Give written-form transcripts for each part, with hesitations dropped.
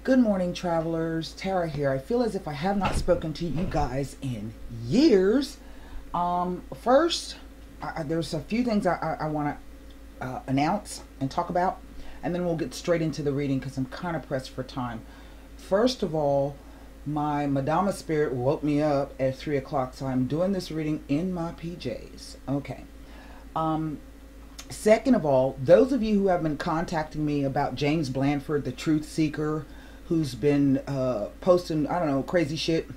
Good morning, travelers. Tara here. I feel as if I have not spoken to you guys in years. First, there's a few things I want to announce and talk about, and then we'll get straight into the reading because I'm kind of pressed for time. First of all, my Madama spirit woke me up at 3 o'clock, so I'm doing this reading in my PJs. Okay. Second of all, those of you who have been contacting me about James Blandford, the truth seeker, who's been posting, I don't know, crazy shit.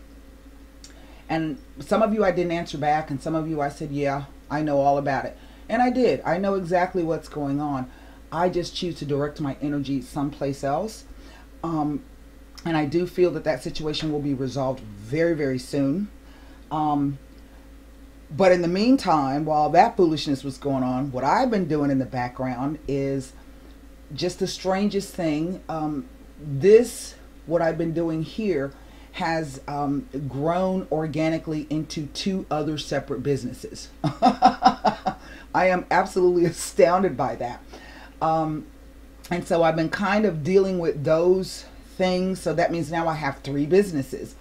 And some of you I didn't answer back, and some of you I said, yeah, I know all about it. And I did. I know exactly what's going on. I just choose to direct my energy someplace else. And I do feel that that situation will be resolved very, very soon. But in the meantime, while that foolishness was going on, what I've been doing in the background is just the strangest thing. What I've been doing here has grown organically into 2 other separate businesses. I am absolutely astounded by that. And so I've been kind of dealing with those things. So that means now I have 3 businesses.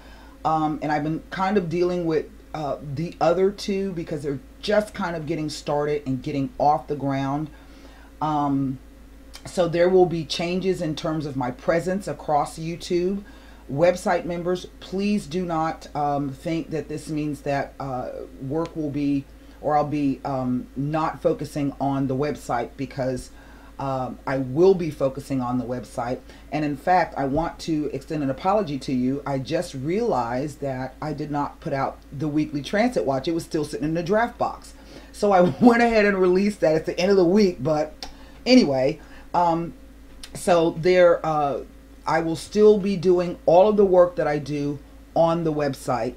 And I've been kind of dealing with the other 2 because they're just kind of getting started and getting off the ground. So there will be changes in terms of my presence across YouTube. Website members, please do not think that this means that work will be, or I'll be not focusing on the website, because I will be focusing on the website. And in fact, I want to extend an apology to you. I just realized that I did not put out the weekly transit watch. It was still sitting in the draft box. So I went ahead and released that at the end of the week. But anyway, so there, I will still be doing all of the work that I do on the website.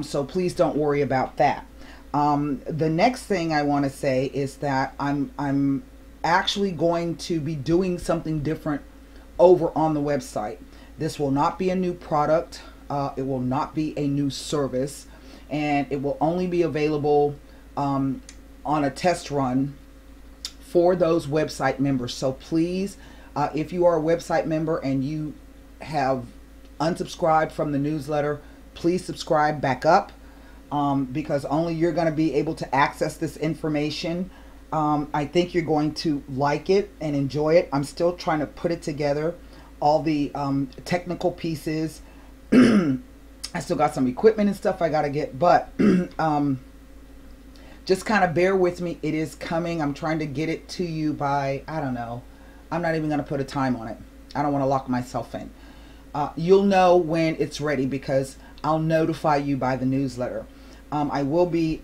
So please don't worry about that. The next thing I want to say is that I'm actually going to be doing something different over on the website. This will not be a new product. It will not be a new service, and it will only be available on a test run for those website members. So please, if you are a website member and you have unsubscribed from the newsletter, please subscribe back up, because only you're going to be able to access this information. I think you're going to like it and enjoy it. I'm still trying to put it together, all the technical pieces. I still got some equipment and stuff I got to get, but just kind of bear with me. It is coming. I'm trying to get it to you by, I don't know. I'm not even going to put a time on it. I don't want to lock myself in. You'll know when it's ready because I'll notify you by the newsletter. I will be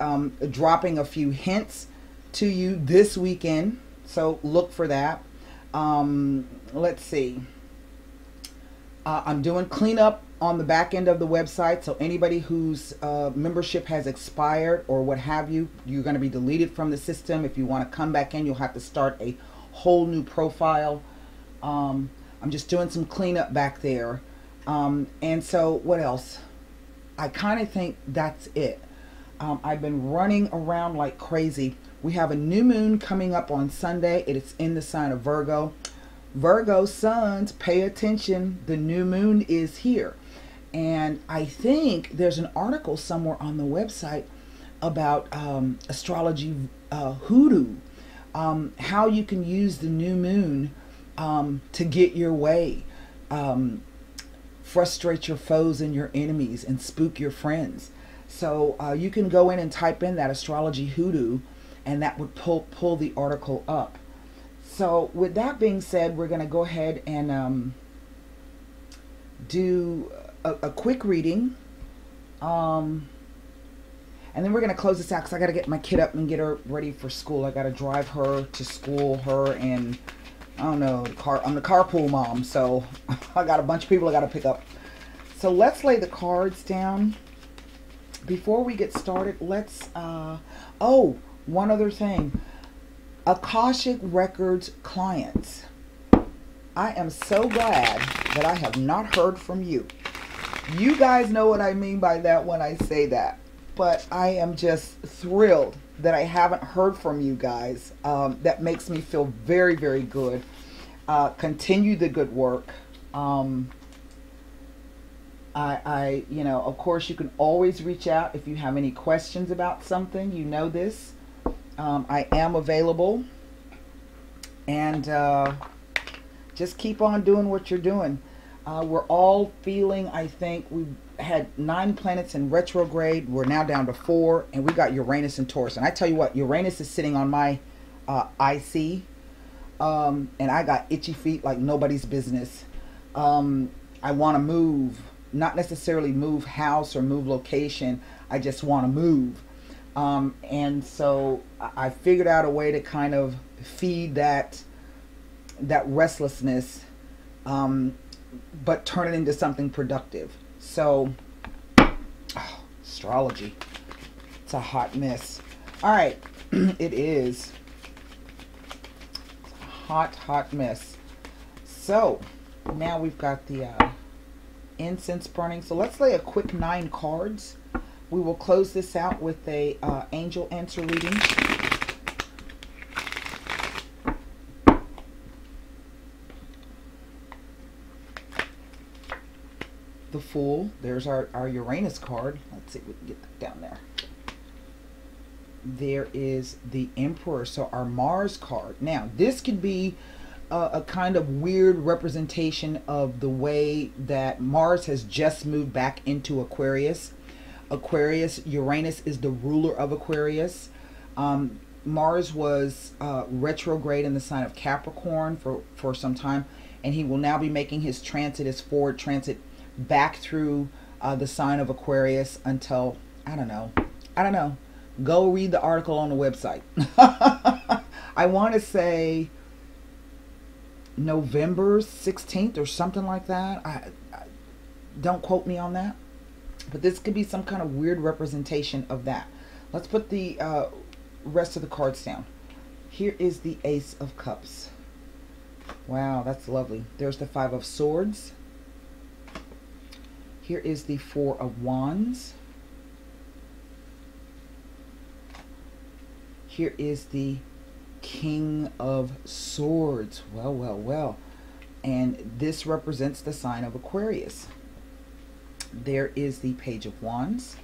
dropping a few hints to you this weekend, so look for that. Let's see. I'm doing cleanup on the back end of the website, so anybody whose membership has expired or what have you, you're going to be deleted from the system. If you want to come back in, you'll have to start a whole new profile. I'm just doing some cleanup back there. And so what else? I kind of think that's it. I've been running around like crazy. We have a new moon coming up on Sunday. It is in the sign of Virgo. Virgo sons, pay attention. The new moon is here. And I think there's an article somewhere on the website about astrology hoodoo. How you can use the new moon to get your way. Frustrate your foes and your enemies and spook your friends. So you can go in and type in that astrology hoodoo, and that would pull the article up. So with that being said, we're going to go ahead and do a quick reading. And then we're going to close this out because I got to get my kid up and get her ready for school. I got to drive her to school, her and, I don't know, I'm the carpool mom. So I got a bunch of people I got to pick up. So let's lay the cards down. Before we get started, let's, oh, one other thing. Akashic Records clients. I am so glad that I have not heard from you. You guys know what I mean by that when I say that. But I am just thrilled that I haven't heard from you guys. That makes me feel very, very good. Continue the good work. You know, of course, you can always reach out if you have any questions about something. You know this. I am available. And just keep on doing what you're doing. We're all feeling, I think, we had 9 planets in retrograde. We're now down to 4. And we got Uranus and Taurus. And I tell you what, Uranus is sitting on my IC. And I got itchy feet like nobody's business. I want to move. Not necessarily move house or move location. I just want to move. And so I figured out a way to kind of feed that restlessness, but turn it into something productive. So, astrology. It's a hot mess. All right. It is. Hot mess. So, now we've got the incense burning. So let's lay a quick 9 cards. We will close this out with a angel answer reading. The Fool. There's our Uranus card. Let's see if we can get that down there. There is the Emperor. So our Mars card. Now, this could be a kind of weird representation of the way that Mars has just moved back into Aquarius. Uranus is the ruler of Aquarius. Mars was retrograde in the sign of Capricorn for some time, and he will now be making his transit, his forward transit, back through the sign of Aquarius until, I don't know. Go read the article on the website. I want to say November 16th or something like that. I don't quote me on that, but this could be some kind of weird representation of that. Let's put the rest of the cards down. Here is the Ace of Cups. Wow, that's lovely. There's the 5 of Swords. Here is the 4 of Wands. Here is the King of Swords. Well. And this represents the sign of Aquarius. There is the Page of Wands.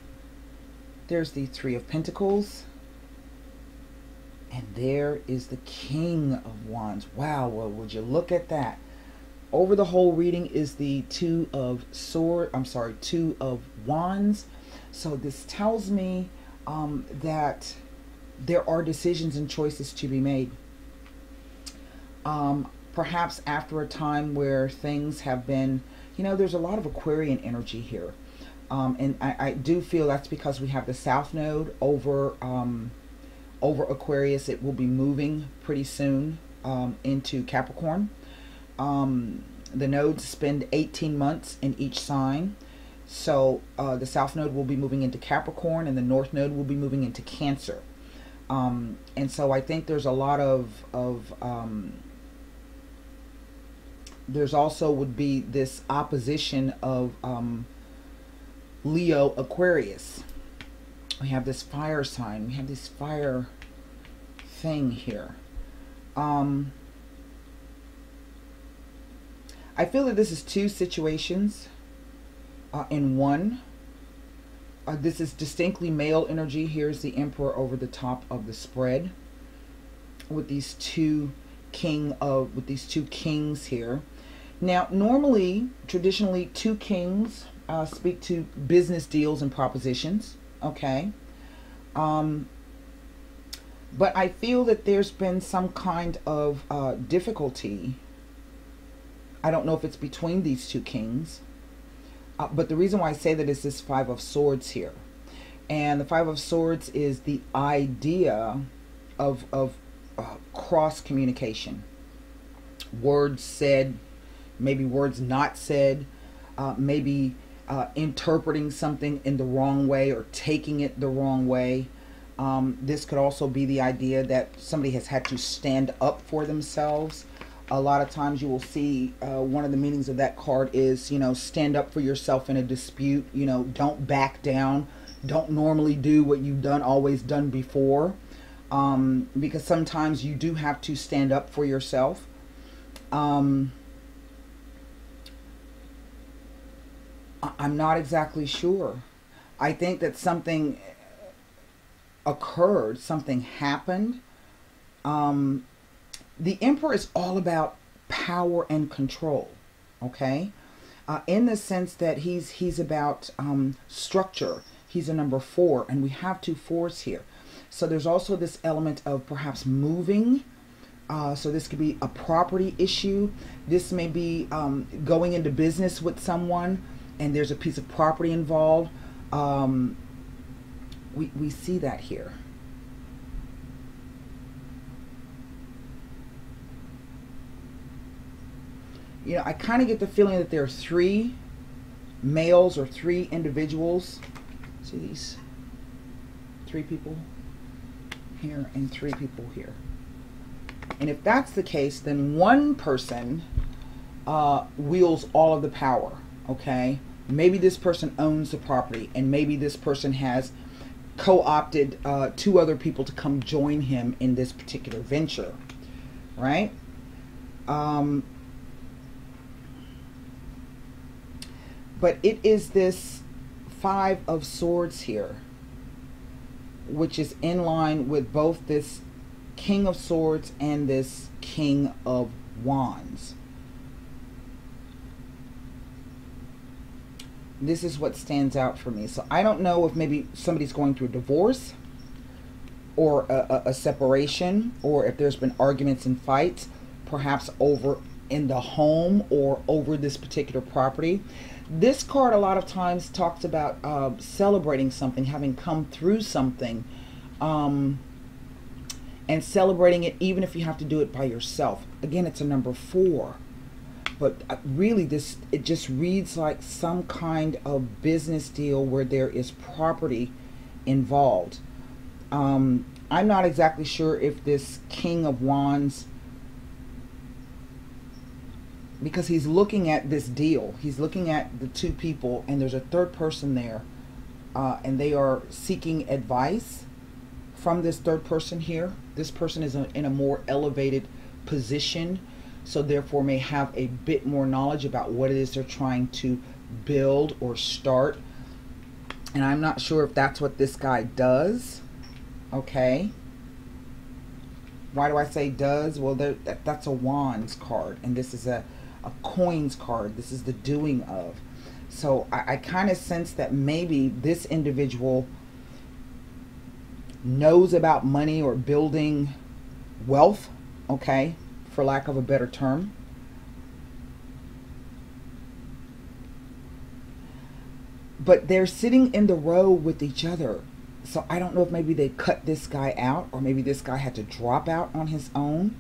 There's the 3 of Pentacles. And there is the King of Wands. Wow, well, would you look at that? Over the whole reading is the 2 of Wands. So this tells me that there are decisions and choices to be made. Perhaps after a time where things have been, there's a lot of Aquarian energy here. And I do feel that's because we have the South Node over Aquarius. It will be moving pretty soon into Capricorn. The nodes spend 18 months in each sign. So the South Node will be moving into Capricorn and the North Node will be moving into Cancer. And so I think there's a lot of there's also would be this opposition of Leo Aquarius. We have this fire sign. We have this fire thing here. I feel that this is 2 situations in one. This is distinctly male energy. Here's the Emperor over the top of the spread with these two kings here. Now, normally, traditionally, 2 kings speak to business deals and propositions. Okay. But I feel that there's been some kind of difficulty. I don't know if it's between these 2 kings. But the reason why I say that is this 5 of Swords here. And the 5 of Swords is the idea of cross communication. Words said, maybe words not said, maybe interpreting something in the wrong way or taking it the wrong way. This could also be the idea that somebody has had to stand up for themselves. A lot of times you will see one of the meanings of that card is, stand up for yourself in a dispute. Don't back down. Don't normally do what you've always done before. Because sometimes you do have to stand up for yourself. I'm not exactly sure. I think that something occurred, something happened. Um, the Emperor is all about power and control, okay? In the sense that he's about structure. He's a number 4, and we have 2 4s here. So there's also this element of perhaps moving. So this could be a property issue. This may be going into business with someone, and there's a piece of property involved. We see that here. You know, I kind of get the feeling that there are 3 males or 3 individuals. See these 3 people here and 3 people here. And if that's the case, then one person wields all of the power, okay? Maybe this person owns the property, and maybe this person has co-opted 2 other people to come join him in this particular venture, right? But it is this 5 of Swords here, which is in line with both this King of Swords and this King of Wands. This is what stands out for me. So I don't know if maybe somebody's going through a divorce or a separation, or if there's been arguments and fights, perhaps over in the home or over this particular property. This card a lot of times talks about celebrating something, having come through something, and celebrating it even if you have to do it by yourself. Again, it's a number 4. But really, it just reads like some kind of business deal where there is property involved. I'm not exactly sure if this King of Wands, because he's looking at this deal. He's looking at the 2 people, and there's a 3rd person there, and they are seeking advice from this 3rd person here. This person is in a more elevated position, so therefore may have a bit more knowledge about what it is they're trying to build or start. And I'm not sure if that's what this guy does. Okay. Why do I say does? Well, that's a Wands card, and this is a Coins card. This is the doing of. So I kind of sense that maybe this individual knows about money or building wealth, okay, for lack of a better term. But they're sitting in the row with each other. So I don't know if maybe they cut this guy out, or maybe this guy had to drop out on his own.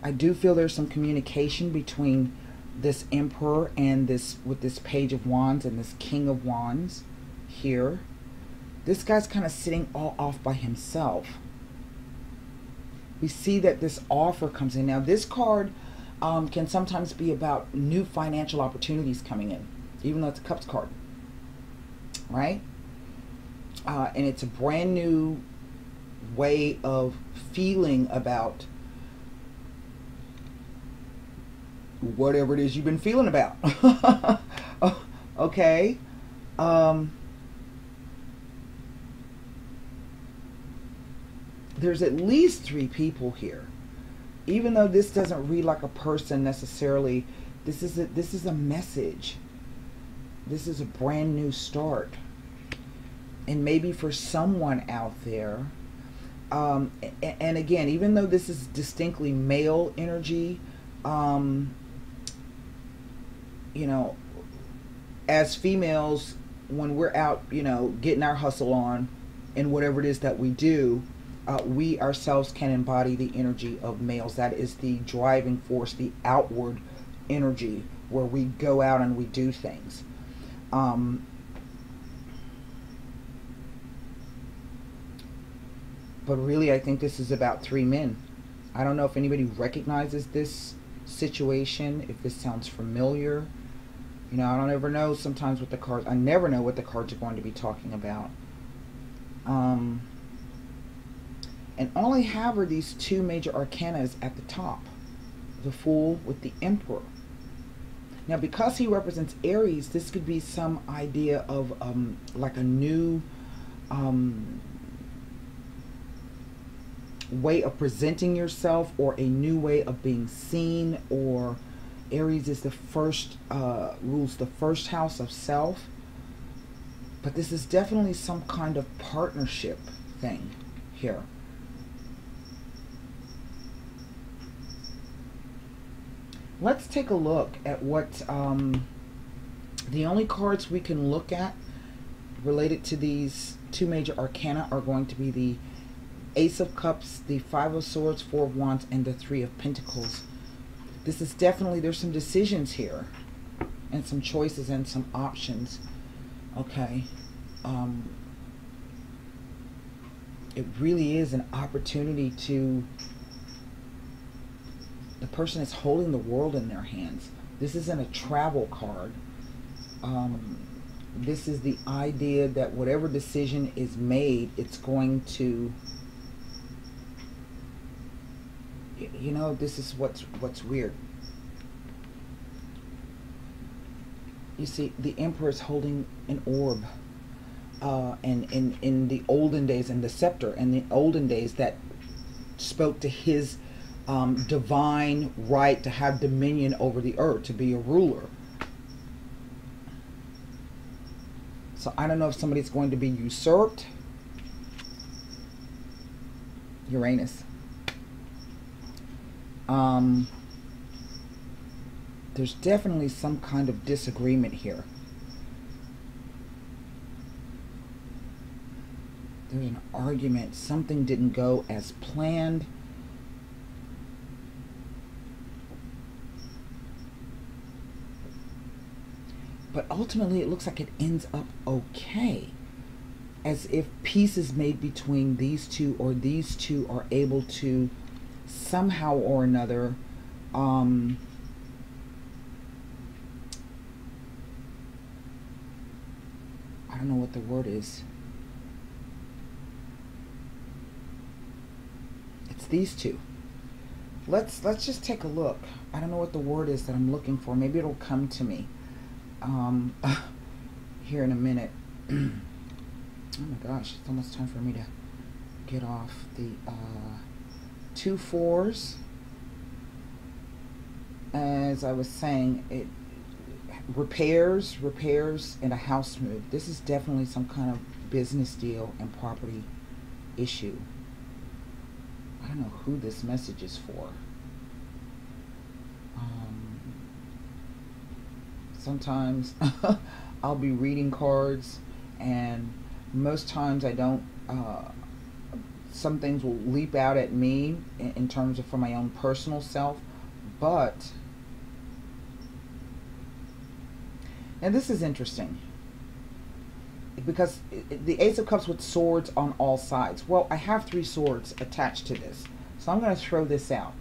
I do feel there's some communication between this Emperor and this, with this Page of Wands and this King of Wands here. This guy's kind of sitting all off by himself. We see that this offer comes in. Now this card can sometimes be about new financial opportunities coming in, even though it's a Cups card, right? And it's a brand new way of feeling about whatever it is you've been feeling about. Okay. There's at least 3 people here. Even though this doesn't read like a person necessarily, this is a message. This is a brand new start. And maybe for someone out there, and again, even though this is distinctly male energy, you know, as females, when we're out, you know, getting our hustle on and whatever it is that we do, we ourselves can embody the energy of males. That is the driving force, the outward energy where we go out and we do things. But really, I think this is about 3 men. I don't know if anybody recognizes this situation, if this sounds familiar. You know, I don't ever know sometimes what the cards, I never know what the cards are going to be talking about. And all I have are these 2 major arcanas at the top. The Fool with the Emperor. Now, because he represents Aries, this could be some idea of like a new way of presenting yourself, or a new way of being seen. Or Aries is the first, rules the first house of self. But this is definitely some kind of partnership thing here. Let's take a look at what the only cards we can look at related to these two major arcana are going to be the Ace of Cups, the Five of Swords, Four of Wands, and the Three of Pentacles. This is definitely, there's some decisions here and some choices and some options. Okay. It really is an opportunity to, the person is holding the world in their hands. This isn't a travel card. This is the idea that whatever decision is made, it's going to, you know, this is what's weird. You see, the Emperor is holding an orb. And in the olden days, and the scepter in the olden days, that spoke to his divine right to have dominion over the earth, to be a ruler. So I don't know if somebody's going to be usurped. Uranus. There's definitely some kind of disagreement here. There's an argument. Something didn't go as planned. But ultimately, it looks like it ends up okay. As if peace is made between these two, or these two are able to somehow or another I don't know what the word is. It's these two. Let's just take a look. I don't know what the word is that I'm looking for. Maybe it'll come to me here in a minute. Oh my gosh, it's almost time for me to get off. The 2 4s. As I was saying, it repairs, and a house move. This is definitely some kind of business deal and property issue. I don't know who this message is for. Sometimes I'll be reading cards, and most times I don't. Some things will leap out at me in terms of for my own personal self, but, and this is interesting because the Ace of Cups with swords on all sides. Well, I have 3 swords attached to this, so I'm going to throw this out.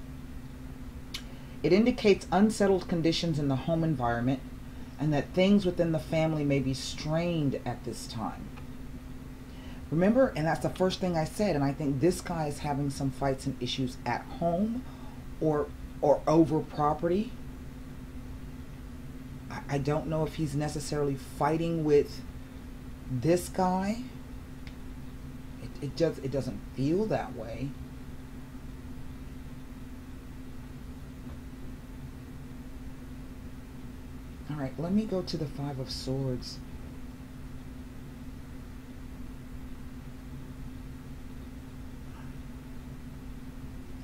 It indicates unsettled conditions in the home environment, and that things within the family may be strained at this time. Remember, and that's the first thing I said, and I think this guy is having some fights and issues at home or over property. I don't know if he's necessarily fighting with this guy. It doesn't feel that way. All right, let me go to the 5 of Swords.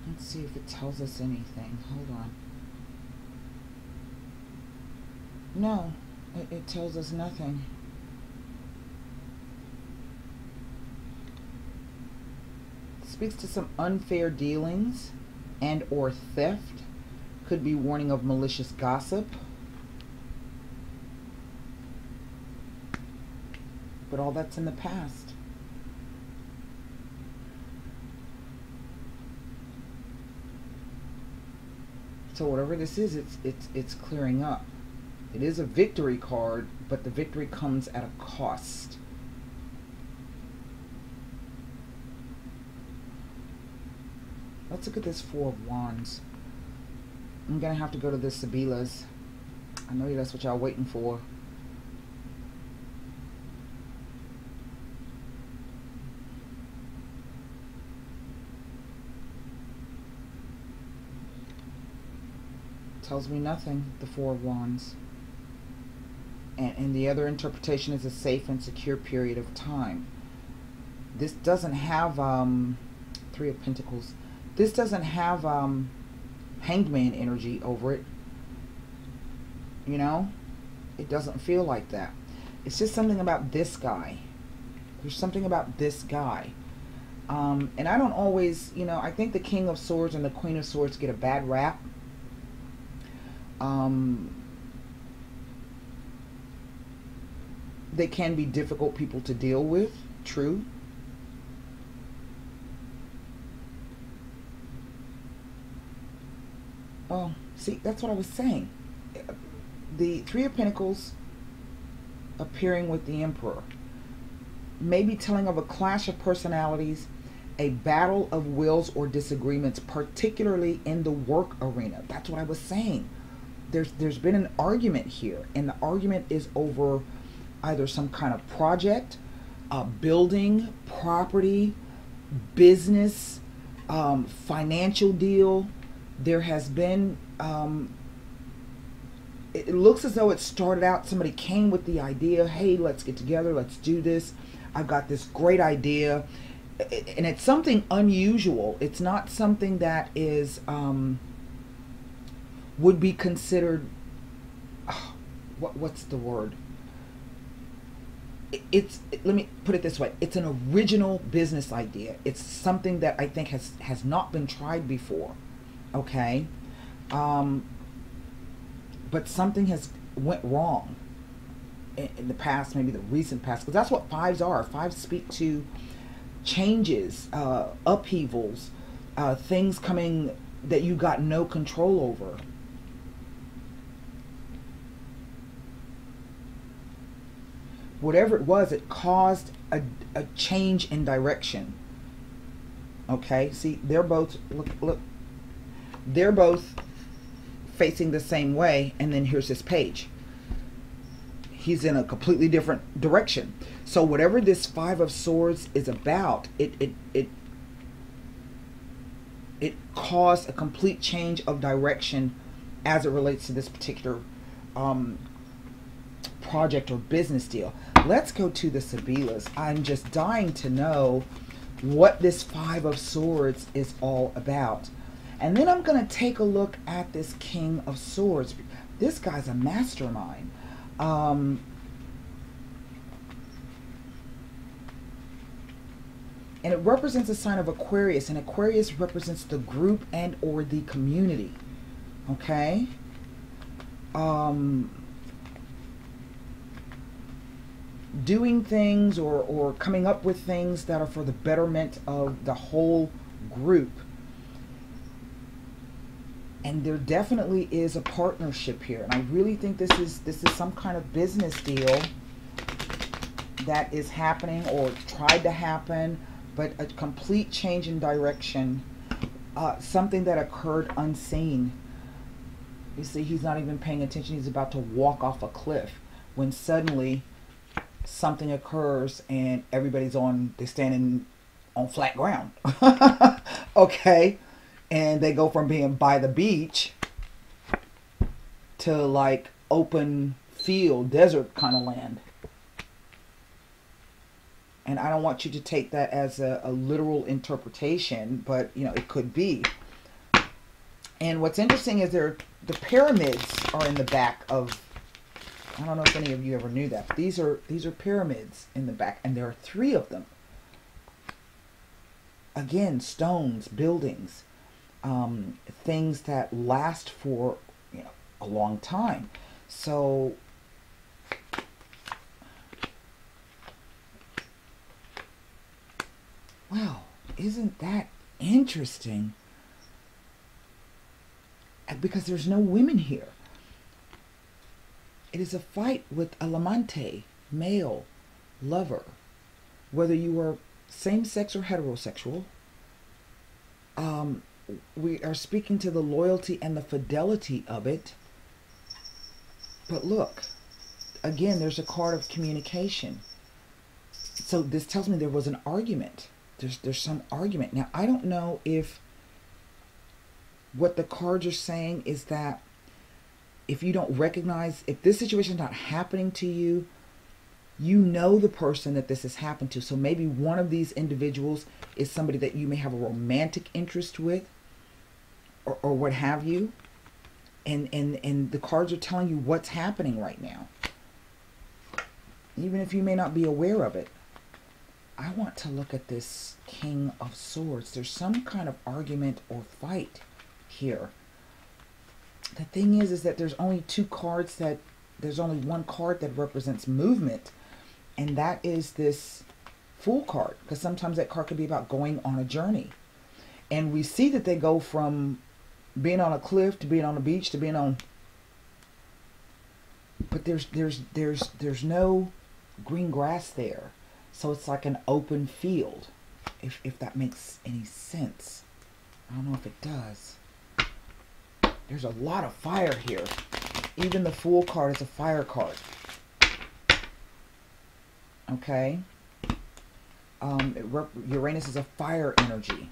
Let's see if it tells us anything. Hold on. No, it tells us nothing. It speaks to some unfair dealings and or theft. Could be warning of malicious gossip. But all that's in the past. So whatever this is, it's clearing up. It is a victory card, but the victory comes at a cost. Let's look at this 4 of Wands. I'm gonna have to go to the Sibilas. I know that's what y'all waiting for. Tells me nothing, the Four of Wands. And the other interpretation is a safe and secure period of time. This doesn't have Three of Pentacles. This doesn't have Hanged Man energy over it. You know? It doesn't feel like that. It's just something about this guy. There's something about this guy. And I don't always, you know, I think the King of Swords and the Queen of Swords get a bad rap. They can be difficult people to deal with. True. Oh, see, that's what I was saying. The Three of Pentacles appearing with the Emperor. Maybe telling of a clash of personalities, a battle of wills or disagreements, particularly in the work arena. That's what I was saying. There's been an argument here, and the argument is over either some kind of project, building, property, business, financial deal. There has been, it looks as though it started out, somebody came with the idea, hey, let's get together, let's do this. I've got this great idea. And it's something unusual. It's not something that is, would be considered, what's the word? Let me put it this way. It's an original business idea. It's something that I think has not been tried before. Okay. But something has went wrong in the past, maybe the recent past, because that's what fives are. Fives speak to changes, upheavals, things coming that you got no control over. Whatever it was, it caused a change in direction. Okay, see, they're both, look, they're both facing the same way, and then here's this page. He's in a completely different direction. So whatever this Five of Swords is about, it caused a complete change of direction as it relates to this particular project or business deal. Let's go to the Sibyllus. I'm just dying to know what this Five of Swords is all about. And then I'm going to take a look at this King of Swords. This guy's a mastermind. And it represents a sign of Aquarius, and Aquarius represents the group and or the community. Okay? Doing things or coming up with things that are for the betterment of the whole group. And there definitely is a partnership here, and I really think this is some kind of business deal that is happening or tried to happen, but a complete change in direction, something that occurred unseen. You see, he's not even paying attention. He's about to walk off a cliff when suddenly something occurs and everybody's they're standing on flat ground. Okay. And they go from being by the beach to like open field, desert kind of land. And I don't want you to take that as a literal interpretation, but you know, it could be. And what's interesting is the pyramids are in the back of, I don't know if any of you ever knew that. But these are pyramids in the back, and there are 3 of them. Again, stones, buildings. Things that last for, you know, a long time. So wow, isn't that interesting? Because there's no women here. It is a fight with a lamante, male lover, whether you are same-sex or heterosexual. We are speaking to the loyalty and the fidelity of it. But look, again, there's a card of communication. So this tells me there was an argument. There's some argument. Now, I don't know if what the cards are saying is that if you don't recognize, if this situation is not happening to you, you know the person that this has happened to. So maybe one of these individuals is somebody that you may have a romantic interest with, or what have you. And the cards are telling you what's happening right now. Even if you may not be aware of it. I want to look at this King of Swords. There's some kind of argument or fight here. The thing is that there's only there's only one card that represents movement. And that is this Fool card. Because sometimes that card could be about going on a journey. And we see that they go from being on a cliff to being on a beach to being on... But there's no green grass there. So it's like an open field, if that makes any sense. I don't know if it does. There's a lot of fire here. Even the Fool card is a fire card. Okay. Uranus is a fire energy.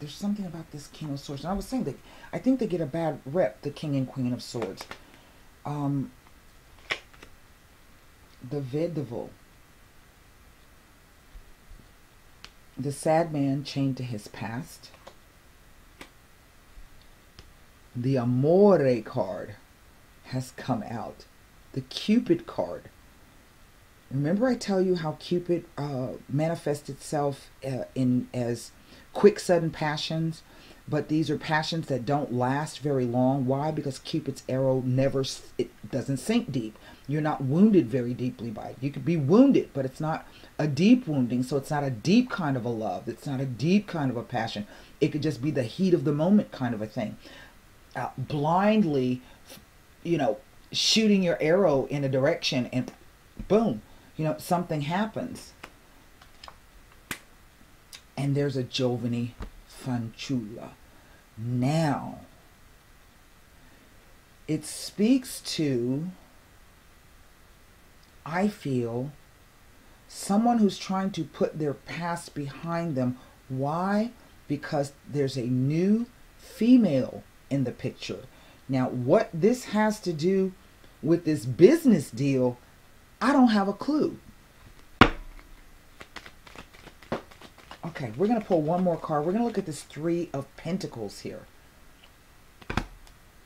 There's something about this King of Swords. And I was saying that I think they get a bad rep, the King and Queen of Swords. The Vedaval. The sad man chained to his past. The Amore card has come out. The Cupid card. Remember I tell you how Cupid manifests itself as quick, sudden passions? But these are passions that don't last very long. Why? Because Cupid's arrow it doesn't sink deep. You're not wounded very deeply by it. You could be wounded, but it's not a deep wounding. So it's not a deep kind of a love. It's not a deep kind of a passion. It could just be the heat of the moment kind of a thing. Blindly, shooting your arrow in a direction and boom, something happens. And there's a Giovane Fanciulla. Now, it speaks to, I feel, someone who's trying to put their past behind them. Why? Because there's a new female in the picture. Now, what this has to do with this business deal, I don't have a clue. Okay, we're going to pull one more card. We're going to look at this Three of Pentacles here.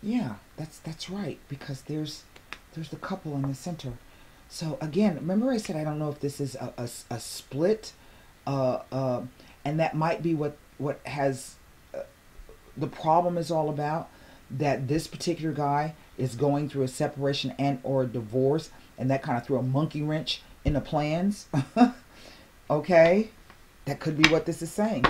Yeah, that's right, because there's the couple in the center. So again, remember I said I don't know if this is a split, and that might be what has the problem is all about. That this particular guy is going through a separation and or a divorce, and that kind of threw a monkey wrench in the plans. Okay. That could be what this is saying.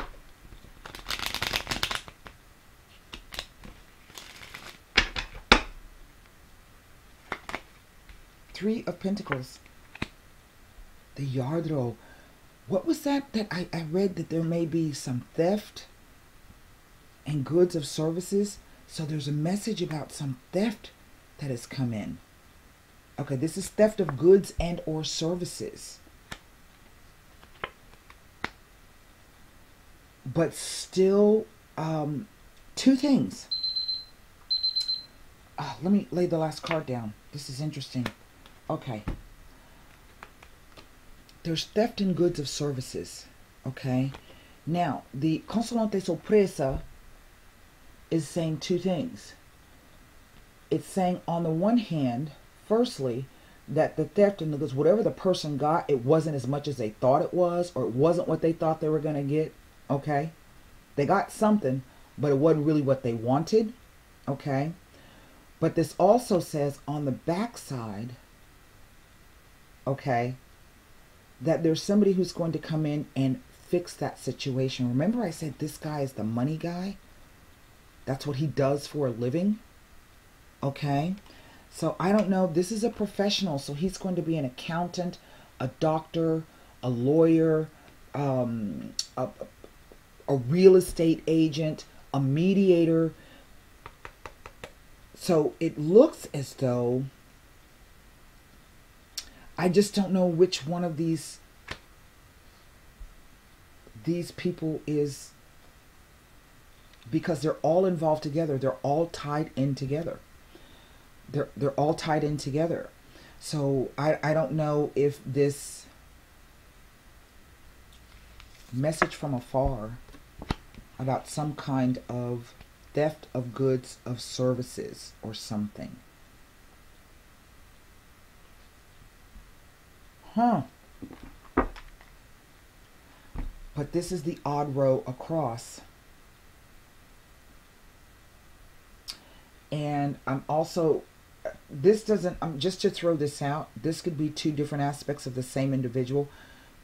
Three of Pentacles. The Yardro. What was that I read that there may be some theft and goods of services? So there's a message about some theft that has come in. Okay, this is theft of goods and or services. But still, two things. Let me lay the last card down. This is interesting. Okay. There's theft in goods of services. Okay. Now, the Consolante Sorpresa is saying two things. It's saying, on the one hand, firstly, that the theft in the goods, whatever the person got, it wasn't as much as they thought it was, or it wasn't what they thought they were going to get. Okay, they got something, but it wasn't really what they wanted. Okay, but this also says on the backside, okay, that there's somebody who's going to come in and fix that situation. Remember I said this guy is the money guy? That's what he does for a living. Okay, so I don't know. This is a professional, so he's going to be an accountant, a doctor, a lawyer, a real estate agent, a mediator. So it looks as though, I just don't know which one of these people is, because they're all involved together. They're all tied in together. They're all tied in together. So I don't know if this message from afar about some kind of theft of goods, of services, or something. Huh. But this is the odd row across. And I'm also, this doesn't, just to throw this out, this could be two different aspects of the same individual.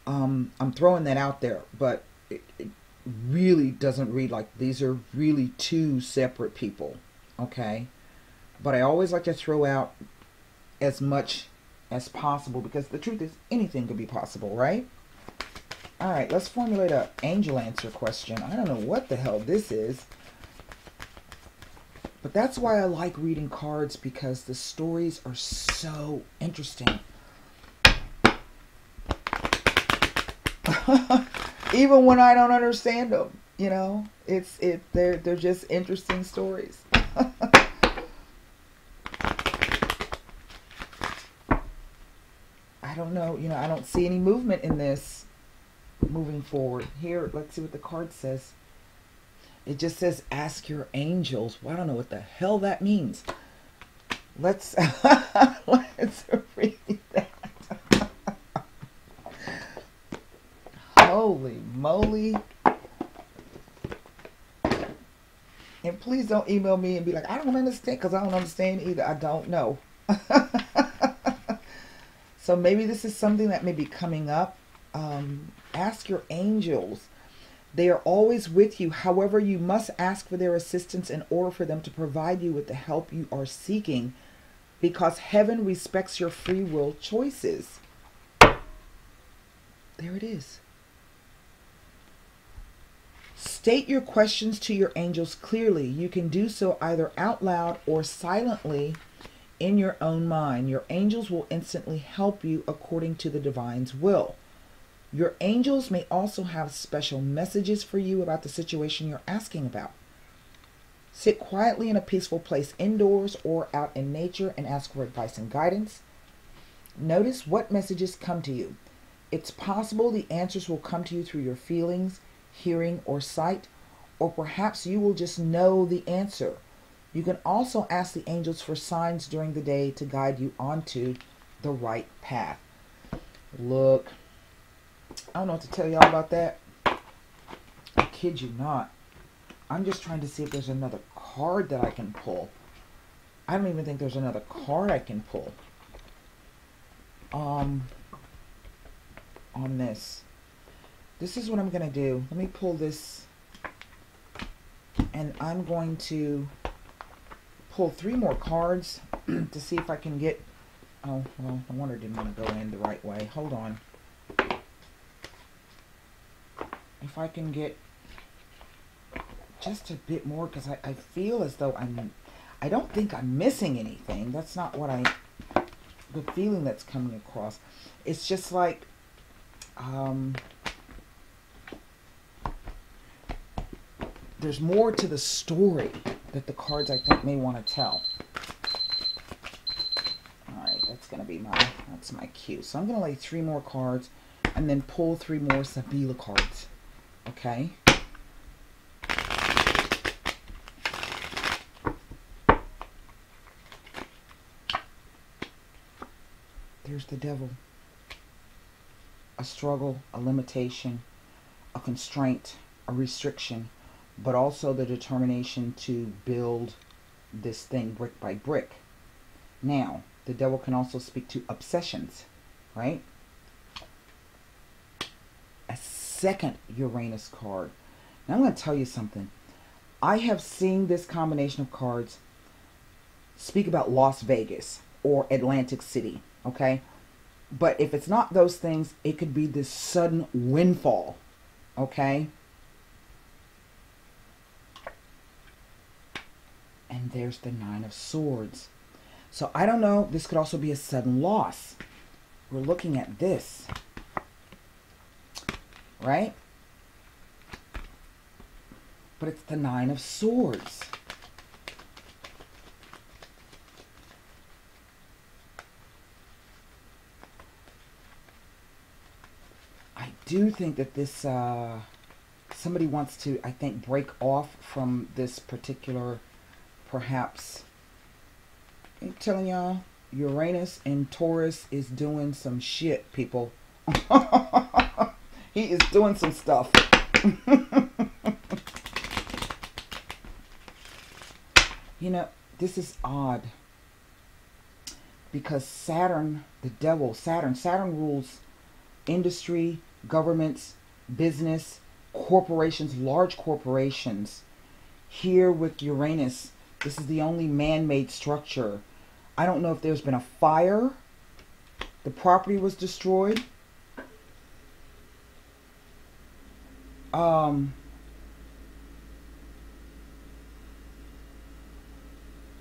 I'm throwing that out there, but it really doesn't read like these are really two separate people, okay? But I always like to throw out as much as possible, because the truth is anything could be possible, right? All right, let's formulate an angel answer question. I don't know what the hell this is, but that's why I like reading cards, because the stories are so interesting. Even when I don't understand them, you know, they're just interesting stories. I don't know, you know, I don't see any movement in this moving forward. Here, let's see what the card says. It just says, ask your angels. Well, I don't know what the hell that means. Let's read that. Holy moly. And please don't email me and be like, I don't understand, because I don't understand either. I don't know. So maybe this is something that may be coming up. Ask your angels. They are always with you. However, you must ask for their assistance in order for them to provide you with the help you are seeking, because heaven respects your free will choices. There it is. State your questions to your angels clearly. You can do so either out loud or silently in your own mind. Your angels will instantly help you according to the divine's will. Your angels may also have special messages for you about the situation you're asking about. Sit quietly in a peaceful place indoors or out in nature and ask for advice and guidance. Notice what messages come to you. It's possible the answers will come to you through your feelings, hearing, or sight, or perhaps you will just know the answer. You can also ask the angels for signs during the day to guide you onto the right path. Look, I don't know what to tell y'all about that. I kid you not. I'm just trying to see if there's another card that I can pull. I don't even think there's another card I can pull. On this. This is what I'm going to do. Let me pull this. And I'm going to pull 3 more cards to see if I can get... Oh, well, I wonder, didn't want to go in the right way. Hold on. If I can get just a bit more, because I feel as though I don't think I'm missing anything. That's not what the feeling that's coming across. It's just like, there's more to the story that the cards, I think, may want to tell. Alright, that's going to be that's my cue. So I'm going to lay 3 more cards and then pull 3 more Sabila cards. Okay? There's the devil. A struggle, a limitation, a constraint, a restriction, but also the determination to build this thing brick by brick. Now, the devil can also speak to obsessions, right? A second Uranus card. Now I'm going to tell you something. I have seen this combination of cards speak about Las Vegas or Atlantic City, okay? But if it's not those things, it could be this sudden windfall, okay? And there's the Nine of Swords. So I don't know. This could also be a sudden loss. We're looking at this. Right? But it's the Nine of Swords. I do think that this, somebody wants to, I think, break off from this particular, perhaps, I'm telling y'all, Uranus in Taurus is doing some shit, people. He is doing some stuff. You know, this is odd. Because Saturn, the devil, Saturn rules industry, governments, business, corporations, large corporations. Here with Uranus, this is the only man-made structure. I don't know if there's been a fire. The property was destroyed.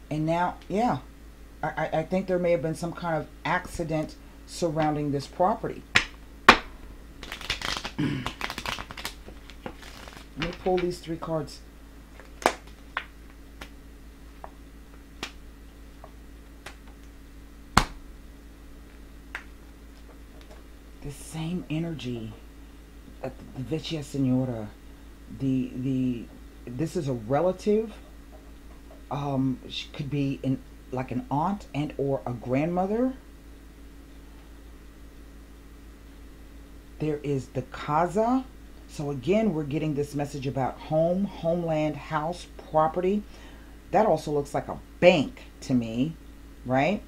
And now, yeah, I think there may have been some kind of accident surrounding this property. Let me pull these 3 cards. The same energy, the Vecchia Signora, this is a relative. She could be like an aunt and or a grandmother. There is the Casa. So again, we're getting this message about home, homeland, house, property. That also looks like a bank to me, right?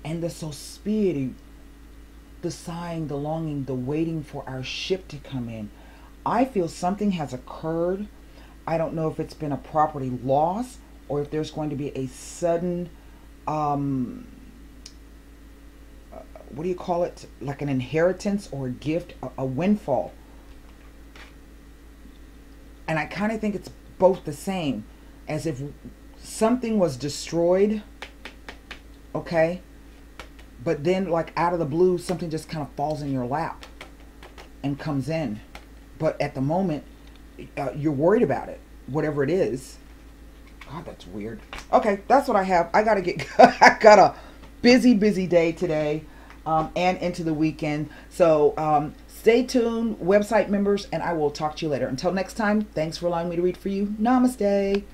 And the Sospiri, the sighing, the longing, the waiting for our ship to come in. I feel something has occurred. I don't know if it's been a property loss or if there's going to be a sudden, what do you call it? Like an inheritance or a gift, a windfall. And I kind of think it's both the same, as if something was destroyed, okay? But then like out of the blue, something just kind of falls in your lap and comes in. But at the moment, you're worried about it, whatever it is. God, that's weird. Okay, that's what I have. I got a busy day today, and into the weekend. So stay tuned, website members, and I will talk to you later. Until next time, thanks for allowing me to read for you. Namaste.